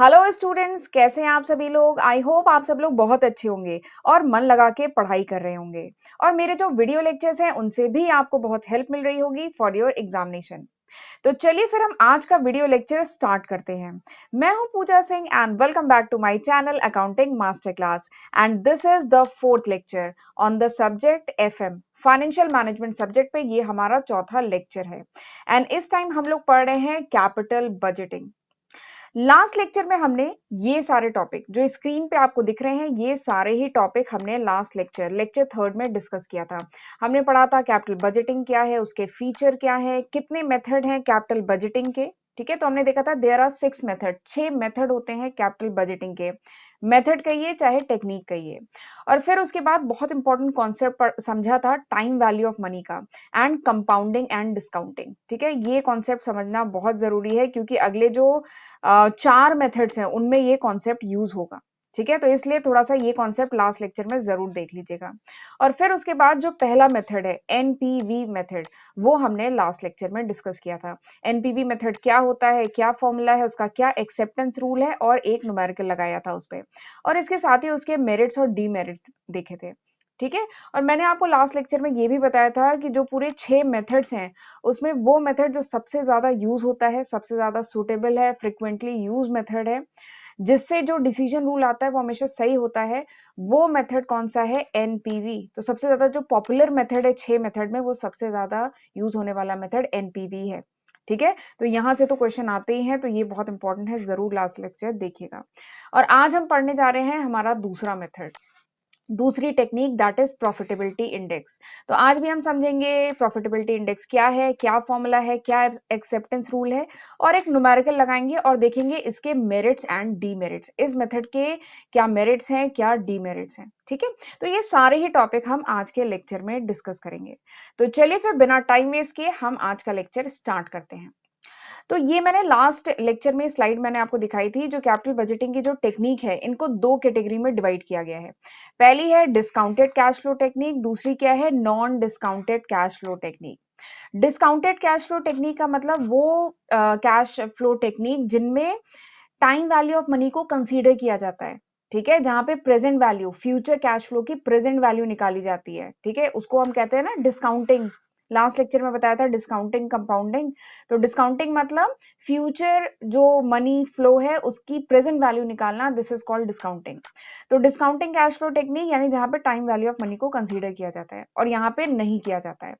Hello students, कैसे हैं आप सभी लोग। आई होप आप सब लोग बहुत अच्छे होंगे और मन लगा के पढ़ाई कर रहे होंगे और मेरे जो वीडियो लेक्चर्स हैं उनसे भी आपको बहुत हेल्प मिल रही होगी फॉर योर एग्जामिनेशन। तो चलिए फिर हम आज का वीडियो लेक्चर स्टार्ट करते हैं। मैं हूं Pooja Singh and welcome back to my channel accounting master class and this is the fourth lecture on the subject FM financial management subject पे। ये हमारा चौथा लेक्चर है एंड इस टाइम हम लोग पढ़ रहे हैं कैपिटल बजटिंग। लास्ट लेक्चर में हमने ये सारे टॉपिक जो स्क्रीन पे आपको दिख रहे हैं, ये सारे ही टॉपिक हमने लास्ट लेक्चर थर्ड में डिस्कस किया था। हमने पढ़ा था कैपिटल बजटिंग क्या है, उसके फीचर क्या है, कितने मेथड हैं कैपिटल बजटिंग के। ठीक है, तो हमने देखा था देयर आर 6 मेथड, 6 मेथड होते हैं कैपिटल बजटिंग के। मेथड कहिए चाहे टेक्निक कहिए। और फिर उसके बाद बहुत इंपॉर्टेंट कॉन्सेप्ट समझा था टाइम वैल्यू ऑफ मनी का एंड कंपाउंडिंग एंड डिस्काउंटिंग। ठीक है, ये कॉन्सेप्ट समझना बहुत जरूरी है क्योंकि अगले जो 4 मेथड्स हैं उनमें ये कॉन्सेप्ट यूज होगा। ठीक है, तो इसलिए थोड़ा सा ये कॉन्सेप्ट लास्ट लेक्चर में जरूर देख लीजिएगा। और फिर उसके बाद जो पहला मेथड है एनपीवी मेथड, वो हमने लास्ट लेक्चर में डिस्कस किया था। एनपीवी मेथड क्या होता है, क्या फॉर्मूला है उसका, क्या एक्सेप्टेंस रूल है और एक न्यूमेरिकल लगाया था उस पर। और इसके साथ ही उसके मेरिट्स और डीमेरिट्स देखे थे। ठीक है, और मैंने आपको लास्ट लेक्चर में ये भी बताया था कि जो पूरे 6 मेथड्स हैं उसमें वो मेथड जो सबसे ज्यादा यूज होता है, सबसे ज्यादा सुटेबल है, फ्रिक्वेंटली यूज मेथड है, जिससे जो डिसीजन रूल आता है वो हमेशा सही होता है, वो मेथड कौन सा है, एनपीवी। तो सबसे ज्यादा जो पॉपुलर मेथड है 6 मेथड में, वो सबसे ज्यादा यूज होने वाला मेथड एनपीवी है। ठीक है, तो यहां से तो क्वेश्चन आते ही हैं, तो ये बहुत इंपॉर्टेंट है, जरूर लास्ट लेक्चर देखिएगा। और आज हम पढ़ने जा रहे हैं हमारा दूसरा मेथड, दूसरी technique, that is profitability index. तो आज भी हम समझेंगे प्रॉफिटेबिलिटी इंडेक्स क्या है, क्या फॉर्मूला है, क्या एक्सेप्टेंस रूल है, और एक न्यूमेरिकल लगाएंगे और देखेंगे इसके मेरिट्स एंड डीमेरिट्स, इस मेथड के क्या मेरिट्स हैं, क्या डीमेरिट्स हैं। ठीक है, तो ये सारे ही टॉपिक हम आज के लेक्चर में डिस्कस करेंगे। तो चलिए फिर बिना टाइम वेस्ट किए हम आज का लेक्चर स्टार्ट करते हैं। तो ये मैंने लास्ट लेक्चर में स्लाइड मैंने आपको दिखाई थी, जो कैपिटल बजटिंग की जो टेक्निक है इनको दो कैटेगरी में डिवाइड किया गया है। पहली है डिस्काउंटेड कैश फ्लो टेक्निक, दूसरी क्या है, non discounted cash flow technique. Discounted cash flow technique का मतलब वो कैश फ्लो टेक्निक जिनमें टाइम वैल्यू ऑफ मनी को कंसीडर किया जाता है। ठीक है, जहां पे present value, future cash flow की प्रेजेंट वैल्यू निकाली जाती है। ठीक है, उसको हम कहते हैं ना डिस्काउंटिंग। लास्ट लेक्चर में बताया था डिस्काउंटिंग कंपाउंडिंग। तो डिस्काउंटिंग मतलब फ्यूचर जो मनी फ्लो है उसकी प्रेजेंट वैल्यू निकालना, दिस इज कॉल्ड डिस्काउंटिंग। तो डिस्काउंटिंग कैश फ्लो टेक्निक यानी जहां पे टाइम वैल्यू ऑफ मनी को कंसीडर किया जाता है और यहाँ पे नहीं किया जाता है।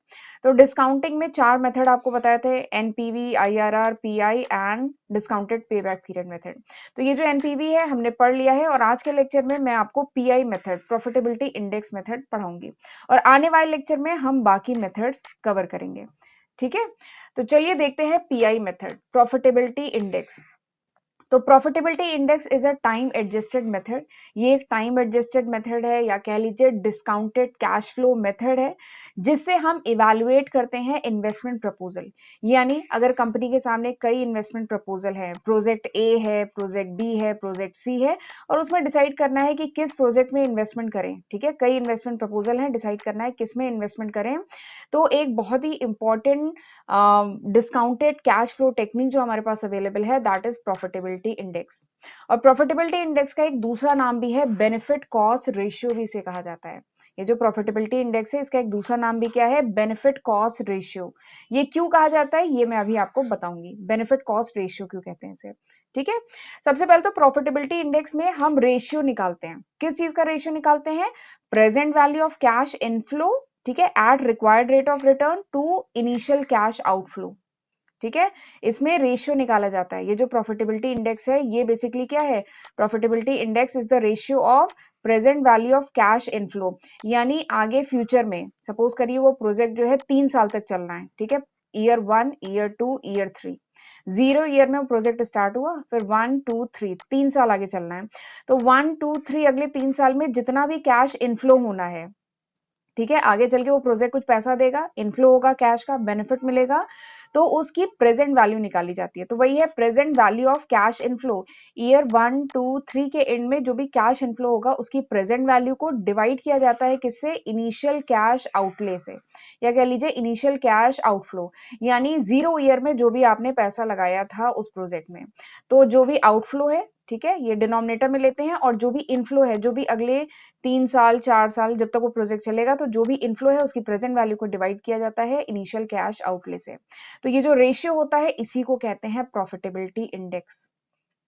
तो डिस्काउंटिंग में 4 मेथड आपको बताए थे, NPV, IRR, pi and discounted payback period method. तो ये जो एनपीवी है हमने पढ़ लिया है और आज के लेक्चर में मैं आपको PI method, profitability index method पढ़ाऊंगी और आने वाले लेक्चर में हम बाकी मेथड्स कवर करेंगे। ठीक है, तो चलिए देखते हैं पीआई मेथड, प्रॉफिटेबिलिटी इंडेक्स। तो profitability index is a time adjusted method. ये एक टाइम एडजस्टेड मेथड है या कह लीजिए डिस्काउंटेड कैश फ्लो मेथड है, जिससे हम इवैल्यूएट करते हैं इन्वेस्टमेंट प्रपोजल। यानी अगर कंपनी के सामने कई इन्वेस्टमेंट प्रपोजल है, प्रोजेक्ट ए है, प्रोजेक्ट बी है, प्रोजेक्ट सी है, और उसमें डिसाइड करना है कि किस प्रोजेक्ट में इन्वेस्टमेंट करें। ठीक है, कई इन्वेस्टमेंट प्रपोजल है, डिसाइड करना है किस में इन्वेस्टमेंट करें। तो एक बहुत ही important discounted cash flow technique जो हमारे पास अवेलेबल है, दैट इज प्रॉफिटेबिलिटी इंडेक्स। और प्रॉफिटेबिलिटी इंडेक्स का एक दूसरा नाम भी है बेनिफिट कॉस्ट रेशियो, भी इसे कहा जाता है। ये जो प्रॉफिटेबिलिटी इंडेक्स है इसका एक दूसरा नाम भी क्या है, बेनिफिट कॉस्ट रेशियो। ये क्यों कहा जाता है ये मैं अभी आपको बताऊंगी, बेनिफिट कॉस्ट रेशियो क्यों कहते हैं इसे। ठीक है, सबसे पहले तो प्रॉफिटेबिलिटी इंडेक्स में हम रेशियो निकालते हैं। किस चीज का रेशियो निकालते हैं, present value of cash inflow, ठीक है, at required rate of return to initial cash outflow. ठीक है, इसमें रेशियो निकाला जाता है। ये जो प्रॉफिटेबिलिटी इंडेक्स है ये बेसिकली क्या है, profitability index is the ratio of present value of cash inflow, यानी आगे फ्यूचर में सपोज करिए वो प्रोजेक्ट जो है 3 साल तक चलना है। ठीक है, ईयर 1, ईयर 2, ईयर 3, 0 ईयर में प्रोजेक्ट स्टार्ट हुआ, फिर 1 2 3 3 साल आगे चलना है। तो 1 2 3 अगले 3 साल में जितना भी कैश इनफ्लो होना है, ठीक है, आगे चल के वो प्रोजेक्ट कुछ पैसा देगा, इनफ्लो होगा, कैश का बेनिफिट मिलेगा, तो उसकी प्रेजेंट वैल्यू निकाली जाती है। तो वही है present value of cash inflow. Year 1 2 3 के एंड में जो भी कैश इनफ्लो होगा उसकी प्रेजेंट वैल्यू को डिवाइड किया जाता है किससे, इनिशियल कैश आउटले से, या कह लीजिए इनिशियल कैश आउटफ्लो। यानी 0 ईयर में जो भी आपने पैसा लगाया था उस प्रोजेक्ट में, तो जो भी आउटफ्लो है, ठीक है, ये डिनोमिनेटर में लेते हैं और जो भी इनफ्लो है, जो भी अगले 3 साल 4 साल जब तक वो प्रोजेक्ट चलेगा, तो जो भी इनफ्लो है उसकी प्रेजेंट वैल्यू को डिवाइड किया जाता है इनिशियल कैश आउटले से। तो ये जो रेशियो होता है इसी को कहते हैं प्रॉफिटेबिलिटी इंडेक्स।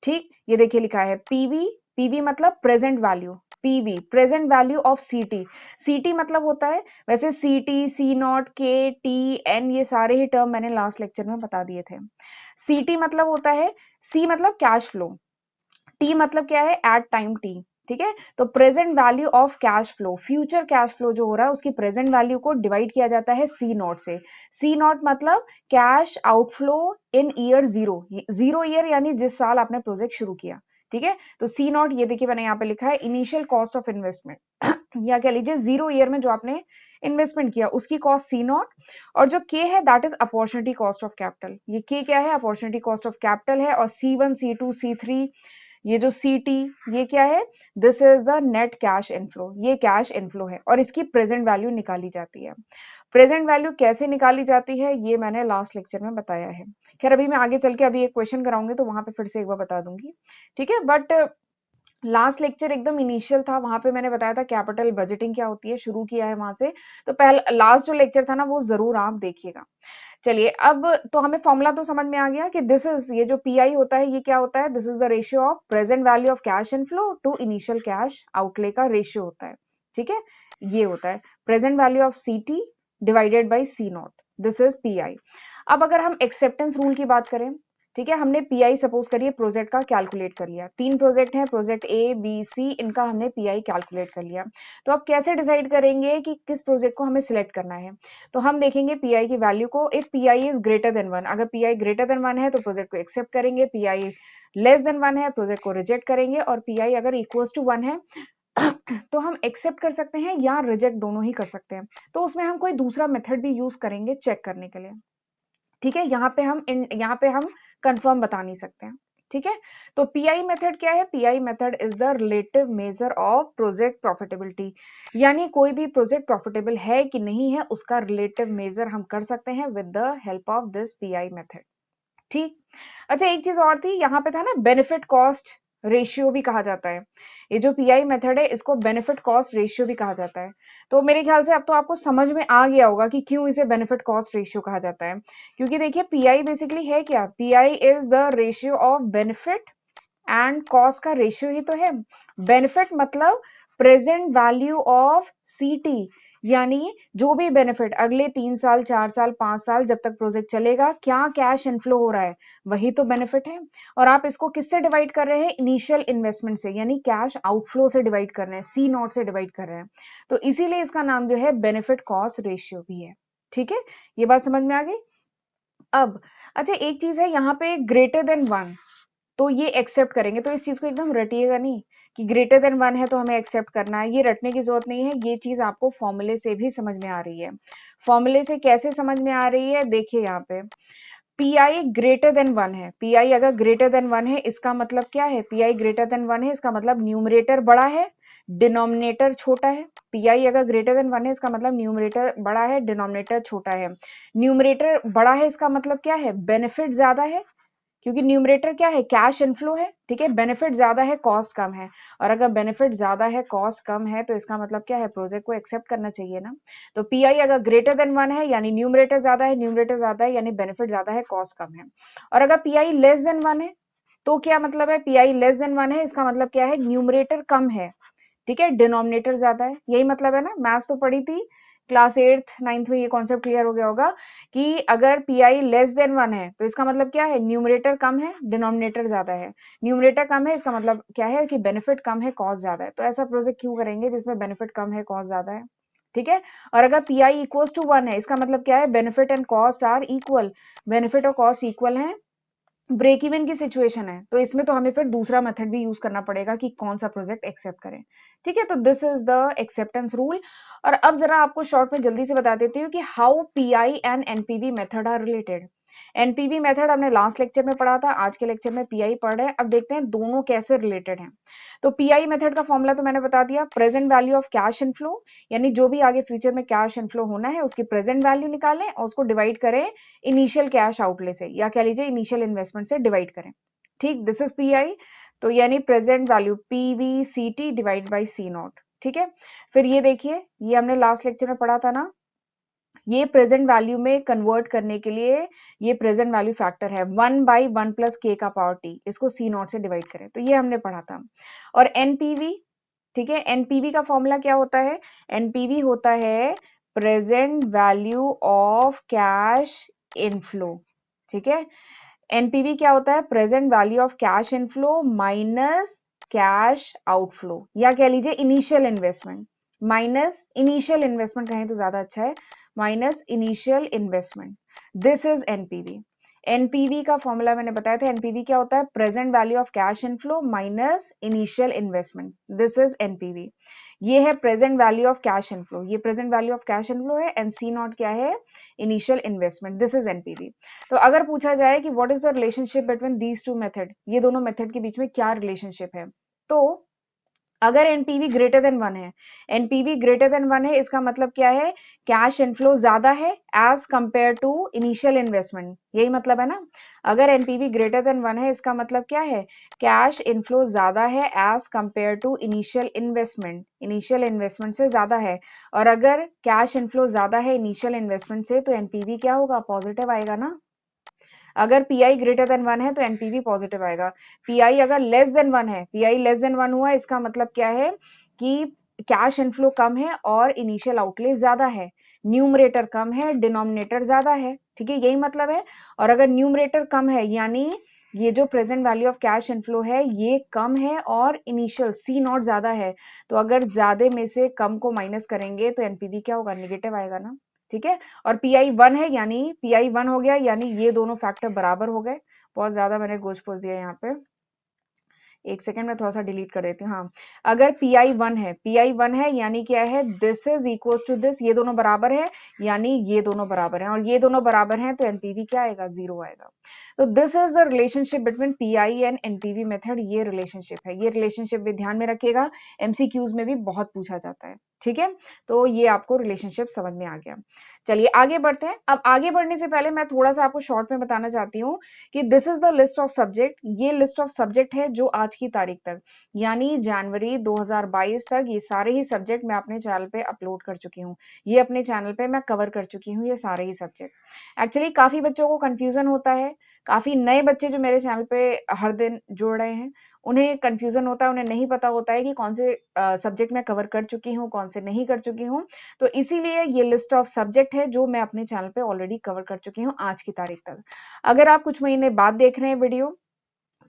ठीक, ये देखिए लिखा है पीवी, पीवी मतलब present value, PV present value of सीटी। सीटी मतलब होता है, वैसे सीटी, सी नॉट, के, टी, एन, ये सारे ही टर्म मैंने लास्ट लेक्चर में बता दिए थे। सीटी मतलब होता है, सी मतलब कैश फ्लो, टी मतलब क्या है, एट टाइम टी। ठीक है, तो present value of cash flow, future cash flow जो हो रहा है उसकी प्रेजेंट वैल्यू को डिवाइड किया जाता है सी नॉट से। सी नॉट मतलब कैश आउटफ्लो इन ईयर जीरो, जीरो ईयर यानी जिस साल आपने प्रोजेक्ट शुरू किया। ठीक है, तो सी नॉट ये देखिए मैंने यहाँ पे लिखा है इनिशियल कॉस्ट ऑफ इन्वेस्टमेंट या कह लीजिए जीरो ईयर में जो आपने इन्वेस्टमेंट किया उसकी कॉस्ट सी नॉट, और जो के है that is opportunity cost of capital. ये के क्या है, अपॉर्चुनिटी कॉस्ट ऑफ कैपिटल है, और C1 C2 C3 ये जो CT ये क्या है, this is the net cash inflow, ये कैश इनफ्लो है और इसकी प्रेजेंट वैल्यू निकाली जाती है। प्रेजेंट वैल्यू कैसे निकाली जाती है ये मैंने लास्ट लेक्चर में बताया है। खैर अभी मैं आगे चल के अभी एक क्वेश्चन कराऊंगी तो वहां पे फिर से एक बार बता दूंगी। ठीक है, बट लास्ट लेक्चर एकदम इनिशियल था, वहां पे मैंने बताया था कैपिटल बजटिंग क्या होती है, शुरू किया है वहां से। तो पहला लास्ट जो लेक्चर था ना वो जरूर आप देखिएगा। चलिए, अब तो हमें फॉर्मूला तो समझ में आ गया कि दिस इज, ये जो पीआई होता है ये क्या होता है, this is the ratio of present value of cash inflow to initial cash outlay का रेशियो होता है। ठीक है, ये होता है present value of CT divided by C naught, this is PI. अब अगर हम एक्सेप्टेंस रूल की बात करें, ठीक है, हमने पीआई सपोज करिए प्रोजेक्ट का कैलकुलेट कर लिया, 3 प्रोजेक्ट हैं, प्रोजेक्ट ए बी सी, इनका हमने पीआई कैलकुलेट कर लिया। तो अब कैसे डिसाइड करेंगे कि किस प्रोजेक्ट को हमें सिलेक्ट करना है, तो हम देखेंगे पीआई की वैल्यू को, if pi is greater than 1, अगर पीआई ग्रेटर देन 1 है तो प्रोजेक्ट को एक्सेप्ट करेंगे, पीआई लेस देन 1 है प्रोजेक्ट को रिजेक्ट करेंगे, और पीआई अगर इक्वल्स टू 1 है तो हम एक्सेप्ट कर सकते हैं या रिजेक्ट दोनों ही कर सकते हैं। तो उसमें हम कोई दूसरा मेथड भी यूज करेंगे चेक करने के लिए। ठीक है, यहाँ पे हम कंफर्म बता नहीं सकते हैं। ठीक है, तो पीआई मेथड क्या है, pi method is the relative measure of project profitability, यानी कोई भी प्रोजेक्ट प्रॉफिटेबल है कि नहीं है उसका रिलेटिव मेजर हम कर सकते हैं with the help of this pi method. ठीक, अच्छा एक चीज और थी, यहाँ पे था ना बेनिफिट कॉस्ट रेशियो भी कहा जाता है, ये जो पीआई मेथड है इसको बेनिफिट कॉस्ट रेशियो भी कहा जाता है। तो मेरे ख्याल से अब तो आपको समझ में आ गया होगा कि क्यों इसे बेनिफिट कॉस्ट रेशियो कहा जाता है, क्योंकि देखिए पीआई बेसिकली है क्या, pi is the ratio of benefit and cost का रेशियो ही तो है। बेनिफिट मतलब प्रेजेंट वैल्यू ऑफ सीटी, यानी जो भी बेनिफिट अगले 3 साल 4 साल 5 साल जब तक प्रोजेक्ट चलेगा क्या कैश इनफ्लो हो रहा है, वही तो बेनिफिट है। और आप इसको किससे डिवाइड कर रहे हैं, इनिशियल इन्वेस्टमेंट से, यानी कैश आउटफ्लो से डिवाइड कर रहे हैं, सी नॉट से डिवाइड कर रहे हैं। तो इसीलिए इसका नाम जो है बेनिफिट कॉस्ट रेशियो भी है। ठीक है, ये बात समझ में आ गई। अब अच्छा एक चीज है, यहाँ पे ग्रेटर देन 1 तो ये एक्सेप्ट करेंगे, तो इस चीज को एकदम रटिएगा नहीं कि ग्रेटर देन 1 है तो हमें एक्सेप्ट करना है, ये रटने की जरूरत नहीं है, ये चीज आपको फॉर्मूले से भी समझ में आ रही है। फॉर्मूले से कैसे समझ में आ रही है, देखिए यहाँ पे पीआई ग्रेटर देन 1 है, पीआई अगर ग्रेटर देन 1 है इसका मतलब क्या है, पीआई ग्रेटर देन 1 है इसका मतलब न्यूमरेटर बड़ा है डिनोमिनेटर छोटा है। पीआई अगर ग्रेटर देन 1 है इसका मतलब न्यूमरेटर बड़ा है डिनोमिनेटर छोटा है। न्यूमरेटर बड़ा है इसका मतलब क्या है, बेनिफिट ज्यादा है, क्योंकि न्यूमरेटर क्या है, कैश इनफ्लो है। ठीक है, बेनिफिट ज्यादा है कॉस्ट कम है, और अगर बेनिफिट ज्यादा है कॉस्ट कम है तो इसका मतलब क्या है, प्रोजेक्ट को एक्सेप्ट करना चाहिए ना। तो पीआई अगर ग्रेटर देन 1 है यानी न्यूमरेटर ज्यादा है, न्यूमरेटर ज्यादा है यानी बेनिफिट ज्यादा है कॉस्ट कम है। और अगर पीआई लेस देन 1 है तो क्या मतलब है, पीआई लेस देन 1 है इसका मतलब क्या है, न्यूमरेटर कम है, ठीक है, डिनोमिनेटर ज्यादा है, यही मतलब है ना। मैथ्स तो पढ़ी थी क्लास 8th 9th में, ये कॉन्सेप्ट क्लियर हो गया होगा कि अगर पीआई लेस देन 1 है तो इसका मतलब क्या है, न्यूमरेटर कम है डिनोमिनेटर ज्यादा है। न्यूमरेटर कम है इसका मतलब क्या है कि बेनिफिट कम है कॉस्ट ज्यादा है। तो ऐसा प्रोजेक्ट क्यों करेंगे जिसमें बेनिफिट कम है कॉस्ट ज्यादा है। ठीक है, और अगर पीआई इक्वल्स टू 1 है इसका मतलब क्या है, benefit and cost are equal, benefit और कॉस्ट इक्वल है, ब्रेक इवन की सिचुएशन है, तो इसमें तो हमें फिर दूसरा मेथड भी यूज करना पड़ेगा कि कौन सा प्रोजेक्ट एक्सेप्ट करें। ठीक है, तो this is the acceptance rule. और अब जरा आपको शॉर्ट में जल्दी से बता देती हूँ कि how PI and NPV method are related. NPV method हमने लास्ट लेक्चर में पढ़ा था, आज के लेक्चर में पीआई पढ़ रहे हैं। अब देखते हैं दोनों कैसे रिलेटेड हैं। तो पीआई मेथड का फॉर्मूला तो मैंने बता दिया, present value of cash inflow, यानी जो भी आगे फ्यूचर में कैश इनफ्लो होना है उसकी प्रेजेंट वैल्यू निकालें और उसको डिवाइड करें इनिशियल कैश आउटले से, या कह लीजिए इनिशियल इन्वेस्टमेंट से डिवाइड करें। ठीक, दिस इज पीआई। तो यानी present value PVCT divide by C not, ठीक है। फिर ये देखिए, ये हमने लास्ट लेक्चर में पढ़ा था ना, ये प्रेजेंट वैल्यू में कन्वर्ट करने के लिए ये प्रेजेंट वैल्यू फैक्टर है 1/1 + k का पावर t, इसको C नॉट से डिवाइड करें, तो ये हमने पढ़ा था। और NPV, ठीक है, एनपीवी का फॉर्मूला क्या होता है? एनपीवी होता है present value of cash inflow, ठीक है। एनपीवी क्या होता है? Present value of cash inflow minus cash outflow, या कह लीजिए initial investment minus initial investment, कहें तो ज्यादा अच्छा है, minus initial investment, this is NPV. NPV का फॉर्मूला मैंने बताया था, एनपीवी क्या होता है? Present value of cash inflow minus initial investment, this is NPV. ये है present value of cash inflow, ये present value of cash inflow है, एंड सी नॉट क्या है? Initial investment, this is NPV. तो अगर पूछा जाए कि what is the relationship between these two method, ये दोनों मेथड के बीच में क्या रिलेशनशिप है, तो अगर एनपीवी ग्रेटर देन 1 है, एनपीवी ग्रेटर देन 1 है, इसका मतलब क्या है? कैश इनफ्लो ज्यादा है as compare to initial investment, यही मतलब है ना। अगर एनपीवी ग्रेटर देन 1 है, इसका मतलब क्या है? कैश इनफ्लो ज्यादा है as compare to initial investment, initial investment से ज्यादा है। और अगर कैश इनफ्लो ज्यादा है इनिशियल इन्वेस्टमेंट से, तो एनपीवी क्या होगा? पॉजिटिव आएगा ना। अगर पीआई ग्रेटर देन 1 है तो एनपीवी पॉजिटिव आएगा। पीआई अगर लेस देन 1 है, पीआई लेस देन 1 हुआ, इसका मतलब क्या है कि कैश इनफ्लो कम है और इनिशियल आउटले ज्यादा है, न्यूमरेटर कम है डिनोमिनेटर ज्यादा है, ठीक है, यही मतलब है। और अगर न्यूमरेटर कम है, यानी ये जो present value of cash inflow है ये कम है और इनिशियल सी नॉट ज्यादा है, तो अगर ज्यादा में से कम को माइनस करेंगे तो एनपीवी क्या होगा? नेगेटिव आएगा ना, ठीक है। और पीआई 1 है, यानी पीआई 1 हो गया, यानी ये दोनों फैक्टर बराबर हो गए। बहुत ज्यादा मैंने गोश पोछ दिया यहाँ पे, एक सेकंड में थोड़ा सा डिलीट कर देती हूँ। हाँ, अगर पीआई 1 है, पीआई 1 है यानी क्या है? This is equal to this, ये दोनों बराबर है, यानी ये दोनों बराबर हैं, और ये दोनों बराबर हैं तो एनपीवी क्या आएगा? 0 आएगा। तो this is the relationship between pi and NPV method, ये रिलेशनशिप है, ये रिलेशनशिप भी ध्यान में रखिएगा, एमसीक्यूज में भी बहुत पूछा जाता है, ठीक है। तो ये आपको रिलेशनशिप समझ में आ गया। चलिए आगे बढ़ते हैं। अब आगे बढ़ने से पहले मैं थोड़ा सा आपको शॉर्ट में बताना चाहती हूँ कि this is the list of subject, ये लिस्ट ऑफ सब्जेक्ट है जो आज की तारीख तक, यानी जनवरी 2022 तक, ये सारे ही सब्जेक्ट मैं अपने चैनल पे अपलोड कर चुकी हूँ, ये अपने चैनल पे मैं कवर कर चुकी हूँ, ये सारे ही सब्जेक्ट। एक्चुअली काफी बच्चों को कंफ्यूजन होता है, काफी नए बच्चे जो मेरे चैनल पे हर दिन जुड़ रहे हैं, उन्हें कंफ्यूजन होता है, उन्हें नहीं पता होता है कि कौन से सब्जेक्ट मैं कवर कर चुकी हूँ, कौन से नहीं कर चुकी हूँ। तो इसीलिए ये लिस्ट ऑफ सब्जेक्ट है जो मैं अपने चैनल पे ऑलरेडी कवर कर चुकी हूँ आज की तारीख तक। अगर आप कुछ महीने बाद देख रहे हैं वीडियो,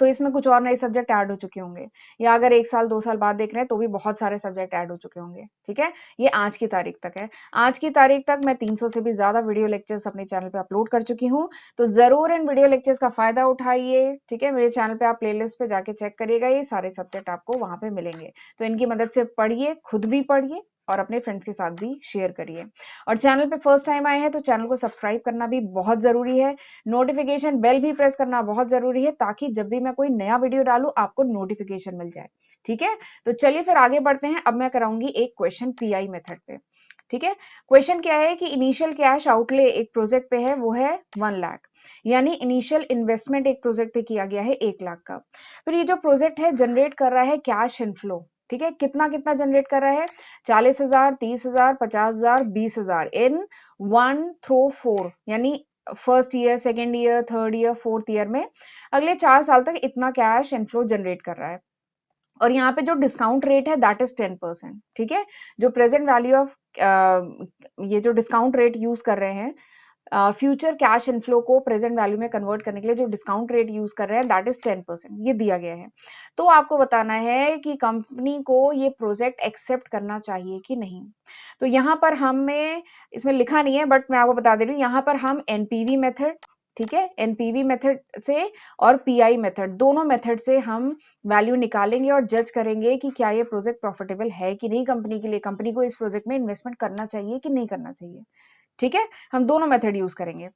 तो इसमें कुछ और नए सब्जेक्ट ऐड हो चुके होंगे, या अगर 1 साल 2 साल बाद देख रहे हैं तो भी बहुत सारे सब्जेक्ट ऐड हो चुके होंगे, ठीक है। ये आज की तारीख तक है, आज की तारीख तक मैं 300 से भी ज्यादा वीडियो लेक्चर्स अपने चैनल पे अपलोड कर चुकी हूँ, तो जरूर इन वीडियो लेक्चर्स का फायदा उठाइए, ठीक है। मेरे चैनल पे आप प्लेलिस्ट पे जाके चेक करिएगा, ये सारे सब्जेक्ट आपको वहां पे मिलेंगे, तो इनकी मदद से पढ़िए, खुद भी पढ़िए और अपने फ्रेंड्स के साथ भी शेयर करिए। और चैनल पे फर्स्ट टाइम आए हैं तो चैनल को सब्सक्राइब करना भी बहुत जरूरी है, नोटिफिकेशन बेल भी प्रेस करना बहुत जरूरी है, ताकि जब भी मैं कोई नया वीडियो डालूं आपको नोटिफिकेशन मिल जाए, ठीक है। तो चलिए फिर आगे बढ़ते हैं। अब मैं कराऊंगी एक क्वेश्चन पीआई मेथड पे, ठीक है। क्वेश्चन क्या है कि इनिशियल कैश आउटले एक प्रोजेक्ट पे है, वो है 1 लाख, यानी इनिशियल इन्वेस्टमेंट एक प्रोजेक्ट पे किया गया है 1 लाख का। फिर ये जो प्रोजेक्ट है जनरेट कर रहा है कैश इनफ्लो, ठीक है, कितना कितना जनरेट कर रहा है? 40,000, 30,000, 50,000, 20,000 इन 1 through 4, यानी first year, second year, third year, fourth year में अगले 4 साल तक इतना कैश इनफ्लो जनरेट कर रहा है। और यहाँ पे जो डिस्काउंट रेट है दैट इज 10%, ठीक है। जो प्रेजेंट वैल्यू ऑफ ये जो डिस्काउंट रेट यूज कर रहे हैं फ्यूचर कैश इनफ्लो को प्रेजेंट वैल्यू में कन्वर्ट करने के लिए, जो डिस्काउंट रेट यूज कर रहे हैं दैट इज 10%, ये दिया गया है। तो आपको बताना है कि कंपनी को ये प्रोजेक्ट एक्सेप्ट करना चाहिए कि नहीं। तो यहाँ पर हमें, इसमें लिखा नहीं है बट मैं आपको बता दे रही हूँ, यहाँ पर हम एनपीवी मेथड, ठीक है, एनपीवी मेथड से और पीआई मेथड, दोनों मेथड से हम वैल्यू निकालेंगे और जज करेंगे कि क्या ये प्रोजेक्ट प्रॉफिटेबल है कि नहीं कंपनी के लिए, कंपनी को इस प्रोजेक्ट में इन्वेस्टमेंट करना चाहिए कि नहीं करना चाहिए, ठीक है। हम दोनों मेथड यूज करेंगे।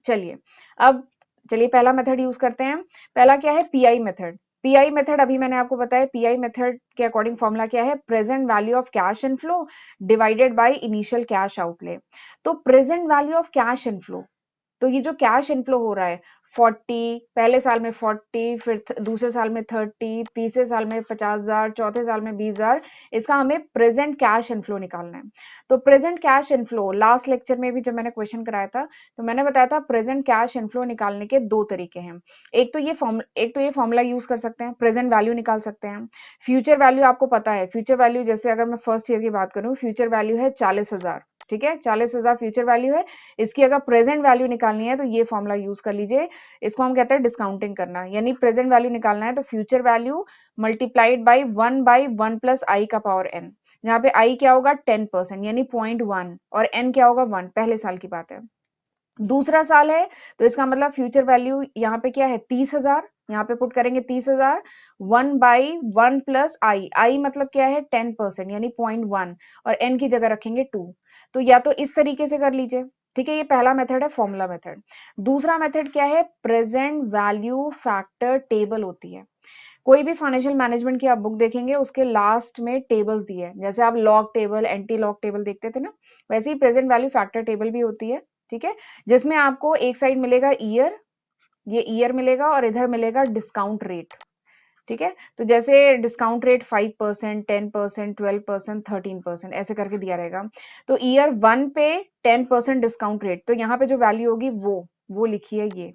चलिए अब, चलिए पहला मेथड यूज करते हैं। पहला क्या है? Pi method. पीआई मेथड अभी मैंने आपको बताया, पीआई मेथड के अकॉर्डिंग फॉर्मूला क्या है? Present value of cash inflow divided by initial cash outlay. तो present value of cash inflow, तो ये जो कैश इनफ्लो हो रहा है 40, पहले साल में 40, फिर दूसरे साल में 30, तीसरे साल में 50,000, चौथे साल में 20,000, इसका हमें प्रेजेंट कैश इनफ्लो निकालना है। तो present cash inflow last lecture में भी जब मैंने क्वेश्चन कराया था तो मैंने बताया था प्रेजेंट कैश इनफ्लो निकालने के दो तरीके हैं। एक तो ये फॉर्मूला यूज कर सकते हैं, प्रेजेंट वैल्यू निकाल सकते हैं। फ्यूचर वैल्यू आपको पता है, फ्यूचर वैल्यू जैसे अगर मैं फर्स्ट ईयर की बात करूं, फ्यूचर वैल्यू है 40,000, ठीक है, 40,000 फ्यूचर वैल्यू है। इसकी अगर प्रेजेंट वैल्यू निकालनी है तो ये फॉर्मूला यूज कर लीजिए। इसको हम कहते हैं डिस्काउंटिंग करना, यानी प्रेजेंट वैल्यू निकालना है तो future value multiplied by 1 plus I का पावर एन, जहाँ पे आई क्या होगा 10% यानी 0.1 और एन क्या होगा 1, पहले साल की बात है। दूसरा साल है तो इसका मतलब फ्यूचर वैल्यू यहाँ पे क्या है 30,000, यहाँ पे पुट करेंगे 30,000, 1/1 प्लस आई मतलब क्या है 10% यानी 0.1 और एन की जगह रखेंगे 2। तो या तो इस तरीके से कर लीजिए, ठीक है, ये पहला मेथड है फॉर्मूला मेथड। दूसरा मेथड क्या है, प्रेजेंट वैल्यू फैक्टर टेबल होती है। कोई भी फाइनेंशियल मैनेजमेंट की आप बुक देखेंगे उसके लास्ट में टेबल्स दिए है, जैसे आप log table, anti log table देखते थे ना, वैसे ही प्रेजेंट वैल्यू फैक्टर टेबल भी होती है, ठीक है, जिसमें आपको एक साइड मिलेगा ईयर, ये ईयर मिलेगा और इधर मिलेगा डिस्काउंट रेट, ठीक है। तो जैसे डिस्काउंट रेट 5%, 10%, 12%, 13% ऐसे करके दिया रहेगा। तो ईयर 1 पे 10% डिस्काउंट रेट, तो यहाँ पे जो वैल्यू होगी वो लिखी है ये।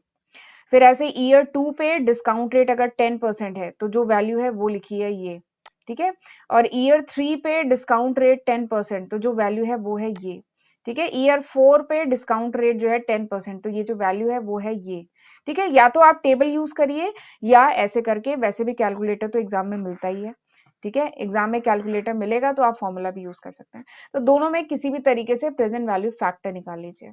फिर ऐसे ईयर 2 पे डिस्काउंट रेट अगर 10% है तो जो वैल्यू है वो लिखी है ये, ठीक है। और ईयर 3 पे डिस्काउंट रेट 10%, तो जो वैल्यू है वो है ये, ठीक है। ईयर 4 पे डिस्काउंट रेट जो है 10%, तो ये जो वैल्यू है वो है ये, ठीक है। या तो आप टेबल यूज करिए या ऐसे करके, वैसे भी कैलकुलेटर तो एग्जाम में मिलता ही है, ठीक है, एग्जाम में कैलकुलेटर मिलेगा तो आप फॉर्मूला भी यूज कर सकते हैं। तो दोनों में किसी भी तरीके से प्रेजेंट वैल्यू फैक्टर निकाल लीजिए।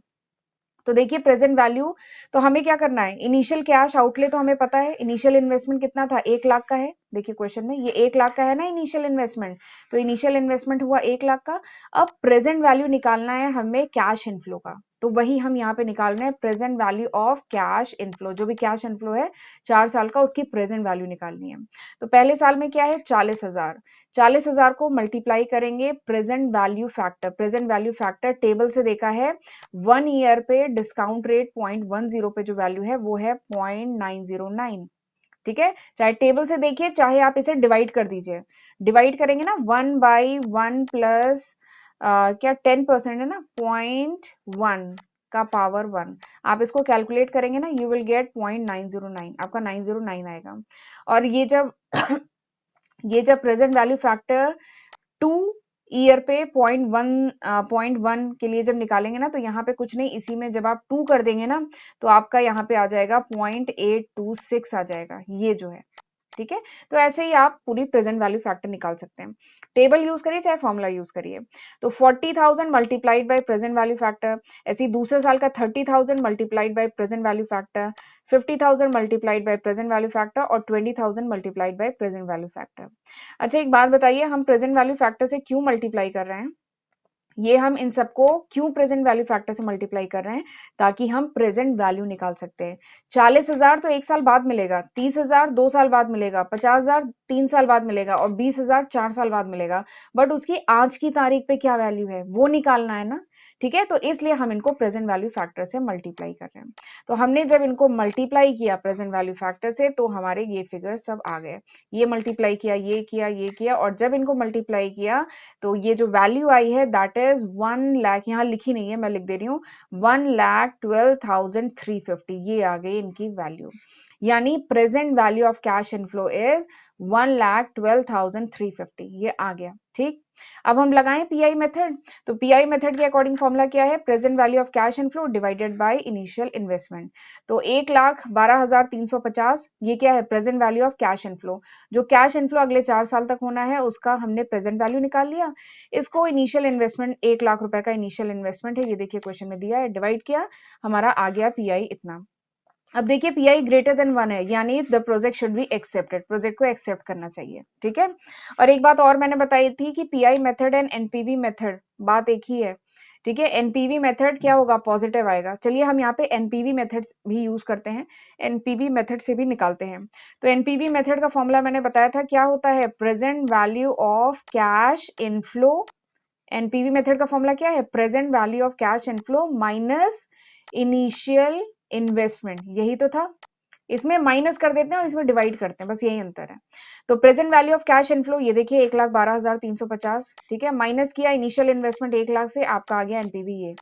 तो देखिए प्रेजेंट वैल्यू, तो हमें क्या करना है, इनिशियल कैश आउटले तो हमें पता है, इनिशियल इन्वेस्टमेंट कितना था 1 लाख का है, देखिए क्वेश्चन में ये 1 लाख का है ना इनिशियल इन्वेस्टमेंट, तो इनिशियल इन्वेस्टमेंट हुआ 1 लाख का। अब प्रेजेंट वैल्यू निकालना है हमें कैश इनफ्लो का, तो वही हम यहाँ पे निकाल रहे हैं, present value of cash inflow, जो भी कैश इनफ्लो है 4 साल का उसकी प्रेजेंट वैल्यू निकालनी है। तो पहले साल में क्या है 40,000, 40,000 को मल्टीप्लाई करेंगे present value factor, present value factor table से देखा है 1 ईयर पे डिस्काउंट रेट 0.10 पे जो वैल्यू है वो है 0.909, ठीक है। चाहे टेबल से देखिए चाहे आप इसे डिवाइड कर दीजिए, डिवाइड करेंगे ना 1/1 प्लस क्या 10% है ना 0.1 का पावर 1, आप इसको कैलकुलेट करेंगे ना यू विल गेट 0.909, आपका 909 आएगा। और ये जब ये जब प्रेजेंट वैल्यू फैक्टर 2 ईयर पे 0.1 के लिए जब निकालेंगे ना तो यहाँ पे कुछ नहीं, इसी में जब आप 2 कर देंगे ना तो आपका यहाँ पे आ जाएगा 0.826 आ जाएगा, ये जो है, ठीक है। तो ऐसे ही आप पूरी प्रेजेंट वैल्यू फैक्टर निकाल सकते हैं, टेबल यूज करिए चाहे फॉर्मूला यूज करिए। तो 40,000 multiplied by present value factor, ऐसे ही दूसरे साल का 30,000 multiplied by present value factor, 50,000 multiplied by present value factor और 20,000 multiplied by present value factor. अच्छा एक बात बताइए, हम प्रेजेंट वैल्यू फैक्टर से क्यों मल्टीप्लाई कर रहे हैं, ये हम इन सबको क्यों प्रेजेंट वैल्यू फैक्टर से मल्टीप्लाई कर रहे हैं, ताकि हम प्रेजेंट वैल्यू निकाल सकते हैं। 40,000 तो 1 साल बाद मिलेगा, 30,000 2 साल बाद मिलेगा, 50,000 3 साल बाद मिलेगा और 20,000 4 साल बाद मिलेगा, बट उसकी आज की तारीख पे क्या वैल्यू है वो निकालना है ना, ठीक है। तो इसलिए हम इनको प्रेजेंट वैल्यू फैक्टर से मल्टीप्लाई कर रहे हैं। तो हमने जब इनको मल्टीप्लाई किया प्रेजेंट वैल्यू फैक्टर से तो हमारे ये फिगर सब आ गए, ये मल्टीप्लाई किया, ये किया, ये किया, और जब इनको मल्टीप्लाई किया तो ये जो वैल्यू आई है दैट इज 1 लाख, यहाँ लिखी नहीं है मैं लिख दे रही हूँ, 1,12,350, ये आ गई इनकी वैल्यू, यानी present value of cash inflow is 1,12,350, ये आ गया, ठीक। अब हम लगाएं पीआई मेथड, तो पीआई मेथड के अकॉर्डिंग फॉर्मूला क्या है, present value of cash inflow divided by initial investment. तो 1,12,350 ये क्या है present value of cash inflow, जो कैश इनफ्लो अगले 4 साल तक होना है उसका हमने प्रेजेंट वैल्यू निकाल लिया। इसको इनिशियल इन्वेस्टमेंट 1 लाख रुपए का इनिशियल इन्वेस्टमेंट है, ये देखिए क्वेश्चन में दिया है, डिवाइड किया, हमारा आ गया पीआई इतना। अब देखिए पीआई ग्रेटर देन 1 है, यानी the project should be accepted, project को एक्सेप्ट करना चाहिए, ठीक है। और एक बात और मैंने बताई थी कि pi method and NPV method बात एक ही है, ठीक है। एनपीवी मेथड क्या होगा, पॉजिटिव आएगा। चलिए हम यहाँ पे एनपीवी मेथड भी यूज करते हैं, एनपीवी मेथड से भी निकालते हैं। तो एनपीवी मेथड का फॉर्मूला मैंने बताया था क्या होता है, present value of cash inflow, NPV method का फॉर्मूला क्या है, present value of cash inflow minus initial investment, यही तो था। इसमें माइनस कर देते हैं और इसमें डिवाइड करते हैं, बस यही अंतर है। तो present value of cash inflow ये देखिए 1,12,350, ठीक है, माइनस किया इनिशियल इन्वेस्टमेंट 1 लाख से, आपका आ गया एनपीवी ये।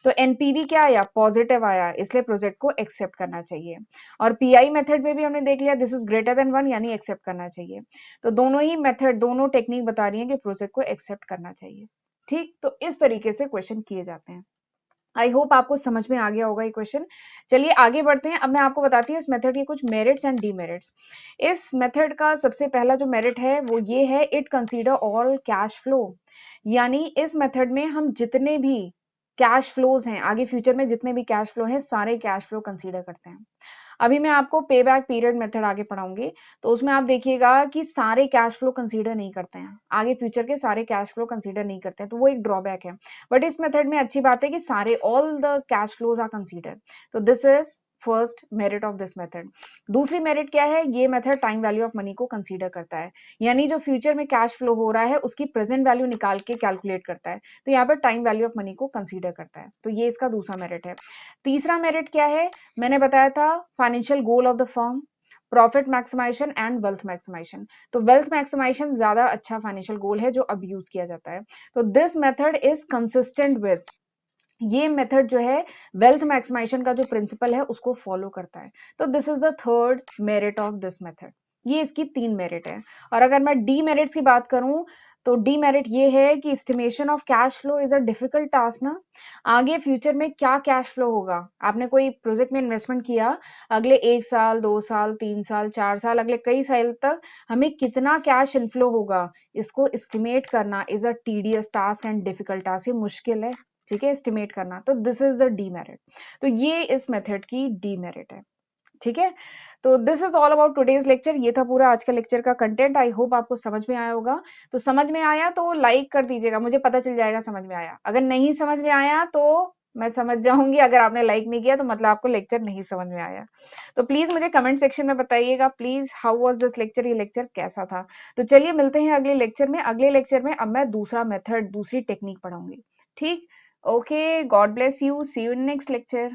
तो एनपीवी क्या आया, पॉजिटिव आया, इसलिए प्रोजेक्ट को एक्सेप्ट करना चाहिए। और पीआई मेथड में भी हमने देख लिया दिस इज ग्रेटर देन 1 यानी एक्सेप्ट करना चाहिए। तो दोनों ही मेथड, दोनों टेक्निक बता रही है कि प्रोजेक्ट को एक्सेप्ट करना चाहिए। ठीक, तो इस तरीके से क्वेश्चन किए जाते हैं। आई होप आपको समझ में आ गया होगा ये क्वेश्चन। चलिए आगे बढ़ते हैं। अब मैं आपको बताती हूँ इस मेथड के कुछ मेरिट्स एंड डीमेरिट्स। इस मेथड का सबसे पहला जो मेरिट है वो ये है, it consider all cash flow. यानी इस मेथड में हम जितने भी कैश फ्लोज हैं, आगे फ्यूचर में जितने भी कैश फ्लो हैं, सारे कैश फ्लो कंसीडर करते हैं। अभी मैं आपको पे बैक पीरियड मेथड आगे पढ़ाऊंगी, तो उसमें आप देखिएगा कि सारे कैश फ्लो कंसीडर नहीं करते हैं, आगे फ्यूचर के सारे कैश फ्लो कंसीडर नहीं करते हैं, तो वो एक ड्रॉबैक है। बट इस मेथड में अच्छी बात है कि सारे all the cash flows are consider. तो this is first merit of this method. दूसरी मेरिट क्या है, ये method time value of money को कंसीडर करता है, यानी जो फ्यूचर में कैश फ्लो हो रहा है उसकी प्रेजेंट वैल्यू निकाल के कैलकुलेट करता है, तो यहाँ पर टाइम वैल्यू ऑफ मनी को कंसीडर करता है। तो ये इसका दूसरा मेरिट है। तीसरा मेरिट क्या है, मैंने बताया था financial goal of the firm, profit maximisation and wealth maximisation. तो वेल्थ मैक्सिमाइजेशन ज्यादा अच्छा फाइनेंशियल गोल है जो अब यूज किया जाता है। तो this method is consistent with, ये मेथड जो है वेल्थ मैक्सिमाइजेशन का जो प्रिंसिपल है उसको फॉलो करता है। तो this is the third merit of this method. ये इसकी 3 मेरिट है। और अगर मैं डी मेरिट्स की बात करूं तो डी मेरिट ये है कि estimation of cash flow is a difficult task ना। आगे फ्यूचर में क्या कैश फ्लो होगा, आपने कोई प्रोजेक्ट में इन्वेस्टमेंट किया, अगले 1 साल 2 साल 3 साल 4 साल अगले कई साल तक हमें कितना कैश इनफ्लो होगा, इसको एस्टिमेट करना is a tedious task and difficult task, ये मुश्किल है, ठीक है, एस्टिमेट करना। तो दिस इज द डीमेरिट। तो ये इस मेथड की डीमेरिट है, ठीक है। तो this is all about today's lecture. ये था पूरा आज का लेक्चर का कंटेंट। आई होप आपको समझ में आया होगा। तो समझ में आया तो लाइक कर दीजिएगा, मुझे पता चल जाएगा समझ में आया। अगर नहीं समझ में आया तो मैं समझ जाऊंगी, अगर आपने लाइक नहीं किया तो मतलब आपको लेक्चर नहीं समझ में आया। तो प्लीज मुझे कमेंट सेक्शन में बताइएगा please, how was this lecture, ये लेक्चर कैसा था। तो चलिए मिलते हैं अगले लेक्चर में। अगले लेक्चर में अब मैं दूसरा मेथड, दूसरी टेक्निक पढ़ाऊंगी। ठीक, okay, God bless you, see you in next lecture.